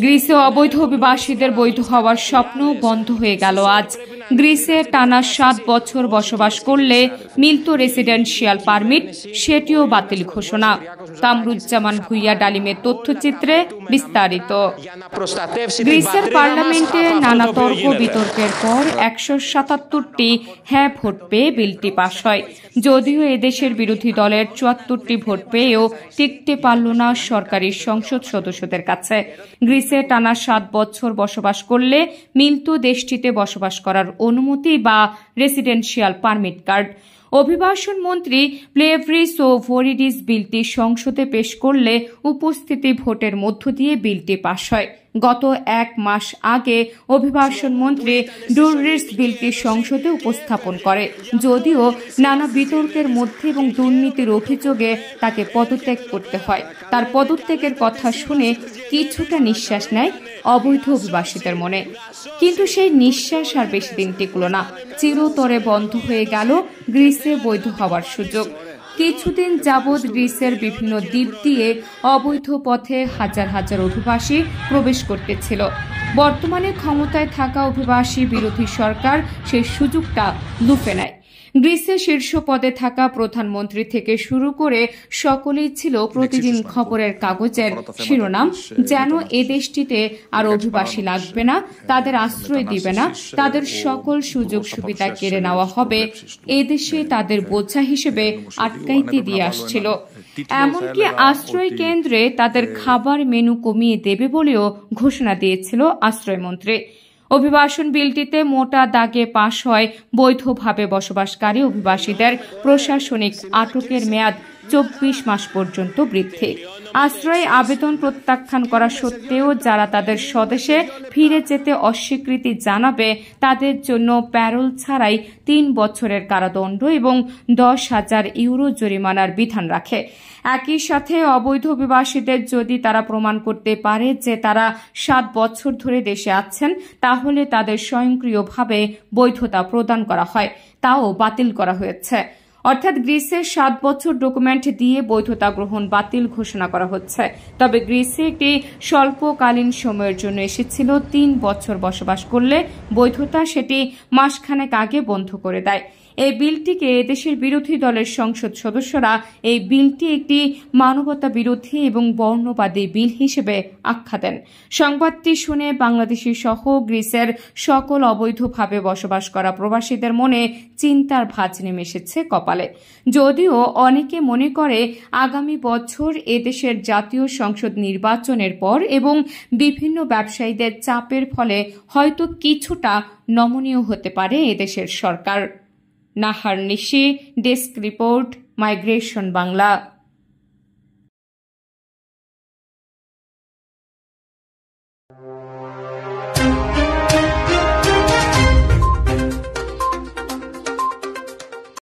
গ্রিসে অবৈধ অভিবাসীদের বৈধ হওয়ার স্বপ্ন বন্ধ হয়ে গেল আজ। গ্রিসে টানা 7 বছর বসবাস করলে মিলত রেসিডেন্সিয়াল পারমিট, সেটিও বাতিল ঘোষণা। কামরুজ্জামান ভুইয়া ডালিমের তথ্যচিত্রে বিস্তারিত। গ্রিসের পার্লামেন্টে নানা তর্ক বিতর্কের পর 177টি হ্যাঁ ভোট পেয়ে বিলটি পাশ হয়। যদিও এদেশের বিরোধী দলের 74টি ভোট পেয়েও টিকতে পারল না সরকারি সংসদ সদস্যদের কাছে। গ্রিসে টানা 7 বছর বসবাস করলে মিলত দেশটিতে বসবাস করার অনুমতি বা রেসিডেন্সিয়াল পারমিট কার্ড। অভিবাসন মন্ত্রী প্লেভরিস ও ভোরিডিস বিলটি সংসদে পেশ করলে উপস্থিতি ভোটের মধ্য দিয়ে বিলটি পাশ হয়। গত 1 মাস আগে অভিবাসন মন্ত্রী ডুররিস বিলটি সংসদে উপস্থাপন করে, যদিও নানা বিতর্কের মধ্যে এবং দুর্নীতির অভিযোগে তাকে পদত্যাগ করতে হয়। তার পদত্যাগের কথা শুনে কিছুটা নিঃশ্বাস নেয় অবৈধ অভিবাসীদের মনে, কিন্তু সেই নিঃশ্বাস আর বেশি দিন টিকল না। চিরতরে বন্ধ হয়ে গেল গ্রিসে বৈধ হওয়ার সুযোগ। কিছুদিন যাবৎ গ্রিসের বিভিন্ন দ্বীপ দিয়ে অবৈধ পথে হাজার হাজার অভিবাসী প্রবেশ করতেছিল। বর্তমানে ক্ষমতায় থাকা অভিবাসী বিরোধী সরকার সেই সুযোগটা লুফে নেয়। গ্রিসের শীর্ষ পদে থাকা প্রধানমন্ত্রী থেকে শুরু করে সকলেই ছিল প্রতিদিন খবরের কাগজের শিরোনাম, যেন এ দেশটিতে আর অভিবাসী লাগবে না, তাদের আশ্রয় দিবে না, তাদের সকল সুযোগ সুবিধা কেড়ে নেওয়া হবে, এদেশে তাদের বোঝা হিসেবে আটকাইতে দিয়ে আসছিল। এমনকি আশ্রয় কেন্দ্রে তাদের খাবার মেনু কমিয়ে দেবে বলেও ঘোষণা দিয়েছিল আশ্রয়মন্ত্রী। অভিবাসন বিলটিতে মোটা দাগে পাশ হয় বৈধভাবে বসবাসকারী অভিবাসীদের প্রশাসনিক আটকের মেয়াদ 24 মাস পর্যন্ত বৃদ্ধি। আশ্রয় আবেদন প্রত্যাখ্যান করা সত্ত্বেও যারা তাদের স্বদেশে ফিরে যেতে অস্বীকৃতি জানাবে তাদের জন্য প্যারোল ছাড়াই 3 বছরের কারাদণ্ড এবং 10,000 ইউরো জরিমানার বিধান রাখে। একই সাথে অবৈধ অভিবাসীদের যদি তারা প্রমাণ করতে পারে যে তারা 7 বছর ধরে দেশে আছেন, তাহলে তাদের স্বয়ংক্রিয়ভাবে বৈধতা প্রদান করা হয়, তাও বাতিল করা হয়েছে। অর্থাৎ গ্রিসে 7 বছর ডকুমেন্ট দিয়ে বৈধতা গ্রহণ বাতিল ঘোষণা করা হচ্ছে। তবে গ্রিসে একটি স্বল্পকালীন সময়ের জন্য এসেছিল 3 বছর বসবাস করলে বৈধতা, সেটি মাসখানেক আগে বন্ধ করে দেয়। এই বিলটিকে দেশের বিরোধী দলের সংসদ সদস্যরা এই বিলটি একটি মানবতা বিরোধী এবং বর্ণবাদী বিল হিসেবে আখ্যা দেন। সংবাদটি শুনে বাংলাদেশি সহ গ্রিসের সকল অবৈধভাবে বসবাস করা প্রবাসীদের মনে চিন্তার ভাঁজ নেমে এসেছে কপালে। যদিও অনেকে মনে করে আগামী বছর এদেশের জাতীয় সংসদ নির্বাচনের পর এবং বিভিন্ন ব্যবসায়ীদের চাপের ফলে হয়তো কিছুটা নমনীয় হতে পারে এদেশের সরকার। নাহার নিশি, ডেস্ক রিপোর্ট, মাইগ্রেশন বাংলা।